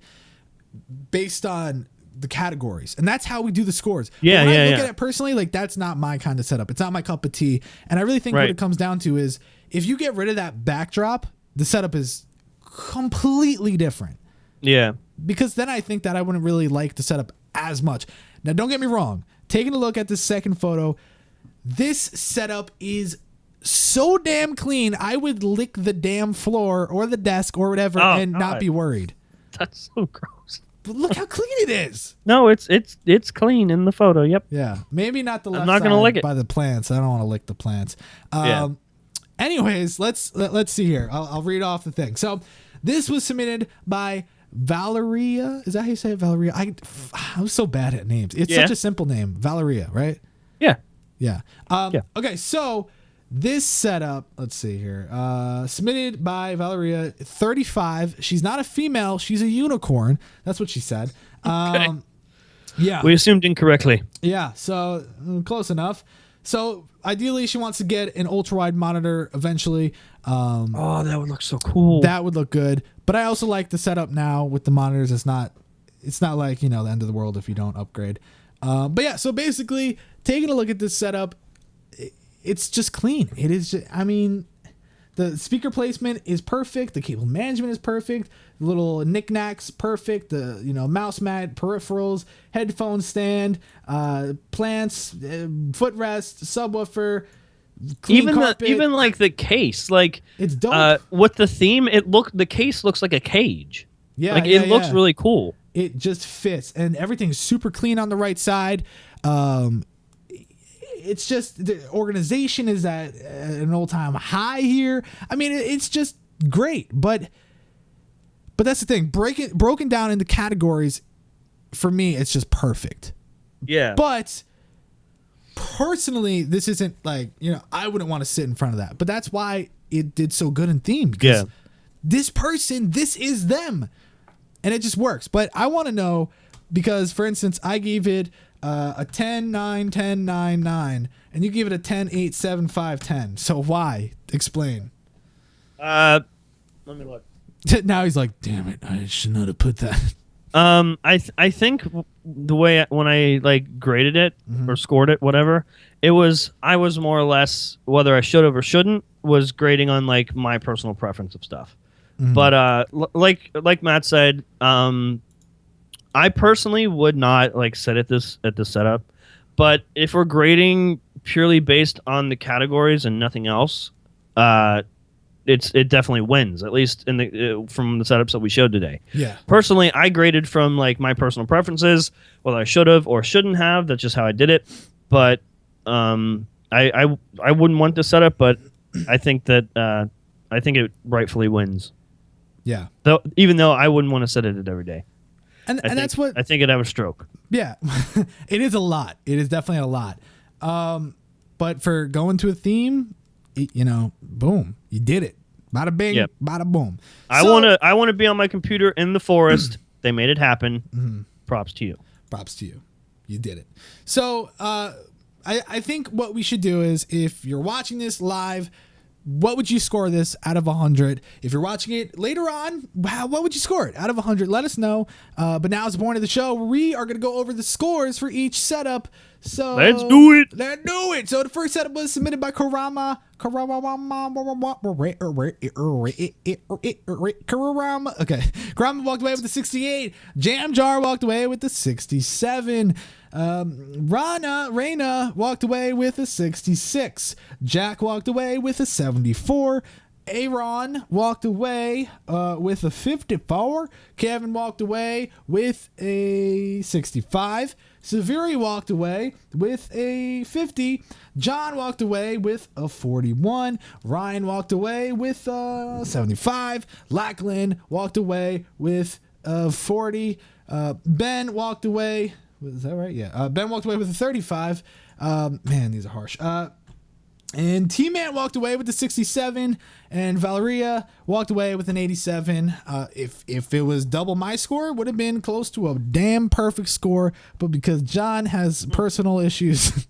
based on the categories, and that's how we do the scores. Yeah, when I look at it personally, like that's not my kind of setup. It's not my cup of tea, and I really think what it comes down to is if you get rid of that backdrop, the setup is completely different. Yeah, because then I think that I wouldn't really like the setup as much. Now, don't get me wrong. Taking a look at this second photo, this setup is so damn clean. I would lick the damn floor or the desk or whatever and not be worried. That's so gross. But look how clean it is. No, it's clean in the photo. Yep. Yeah, maybe not the left I'm not gonna lick it by the plants. I don't want to lick the plants. Anyways, let's see here. I'll read off the thing. So this was submitted by Valeria. Is that how you say it, Valeria? I'm so bad at names. It's such a simple name, Valeria, right? Yeah. Yeah. Okay, so this setup, let's see here. Submitted by Valeria, 35. She's not a female. She's a unicorn. That's what she said. Okay. Yeah. We assumed incorrectly. Yeah, so close enough. So ideally, she wants to get an ultra-wide monitor eventually. That would look so cool. That would look good. But I also like the setup now with the monitors. It's not like, the end of the world if you don't upgrade. But yeah, so basically, taking a look at this setup, it's just clean. It is just, the speaker placement is perfect. The cable management is perfect. The little knickknacks, perfect. The, mouse mat, peripherals, headphone stand, plants, footrest, subwoofer, clean carpet. Even like the case, like it's dope. With the theme, the case looks like a cage. Yeah. Like it looks really cool. it just fits, and everything's super clean on the right side. It's just the organization is at an all-time high here. I mean, it's just great, but that's the thing. Broken down into categories, for me, it's just perfect. Yeah. But personally, this isn't like, I wouldn't want to sit in front of that. But that's why it did so good in theme. Because this person, this is them. And it just works. But I want to know, because, for instance, I gave it a 10, 9, 10, 9, 9. And you give it a 10, 8, 7, 5, 10. So why? Explain. Let me look. Now he's like, damn it, I should not have put that. I think the way when I like graded it or scored it, whatever, I was more or less, whether I should have or shouldn't, was grading on like my personal preference of stuff. But like Matt said, I personally would not like sit at this setup. But if we're grading purely based on the categories and nothing else, it definitely wins, at least from the setups that we showed today. Yeah. Personally, I graded from like my personal preferences, whether I should have or shouldn't have. That's just how I did it. But I wouldn't want this setup, but I think that I think it rightfully wins. Yeah. Even though I wouldn't want to sit at it every day. And that's what I think it'd have a stroke. Yeah. It is a lot. It is definitely a lot. But for going to a theme, boom, you did it. Bada bing, bada boom. I want to be on my computer in the forest. They made it happen. Props to you. Props to you. You did it. So I think what we should do is, if you're watching this live, what would you score this out of 100? If you're watching it later on, what would you score it out of 100? Let us know. But now is the point of the show where we are going to go over the scores for each setup. So let's do it. Let's do it. So the first setup was submitted by Kurama. Okay. Kurama walked away with the 68. Jamjar walked away with the 67. Rayna walked away with a 66. Jack walked away with a 74. Arron walked away with a 54. Kevin walked away with a 65. Severi walked away with a 50. Jon walked away with a 41. Ryan walked away with a 75. Lachlan walked away with a 40. Ben walked away. Is that right? Yeah. Ben walked away with a 35. Man, these are harsh. And Tman walked away with the 67, and Valeria walked away with an 87. If it was double my score, it would have been close to a damn perfect score. But because Jon has personal issues,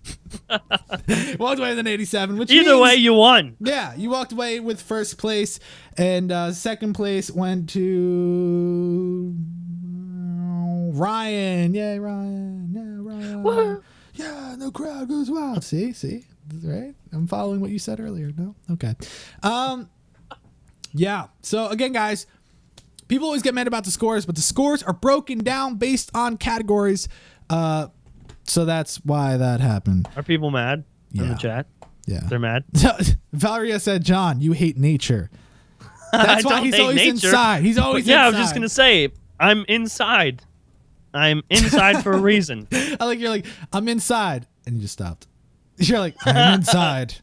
walked away with an 87. Which either way, you won. Yeah, you walked away with first place, and second place went to Ryan. Yay, Ryan. Yeah, Ryan. What? Yeah, the crowd goes wild. See? Right? I'm following what you said earlier. No? Okay. Yeah. So again, guys, people always get mad about the scores, but the scores are broken down based on categories. So that's why that happened. Are people mad in the chat? Yeah. They're mad? Valeria said, Jon, you hate nature. That's why he's always inside. He's always inside. Yeah, I was just going to say, I'm inside. I'm inside for a reason. I like you're like, I'm inside. And you just stopped. You're like, I'm inside.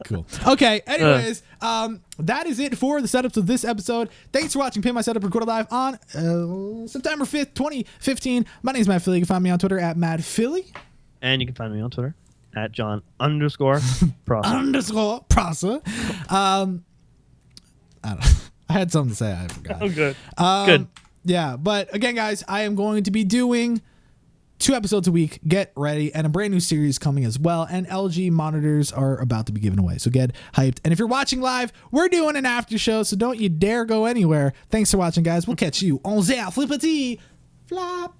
Cool. Okay. Anyways, that is it for the setups of this episode. Thanks for watching Pimp My Setup, recorded live on September 5th, 2015. My name is Matt Philly. You can find me on Twitter at MadPhilly. And you can find me on Twitter at Jon_Prosser. _Prosser. I don't know. I had something to say. I forgot. Oh, good. Good. Yeah. But again, guys, I am going to be doing 2 episodes a week. Get ready. And a brand new series coming as well. And LG monitors are about to be given away. So get hyped. And if you're watching live, we're doing an after show. So don't you dare go anywhere. Thanks for watching, guys. We'll catch you on the flippity flop.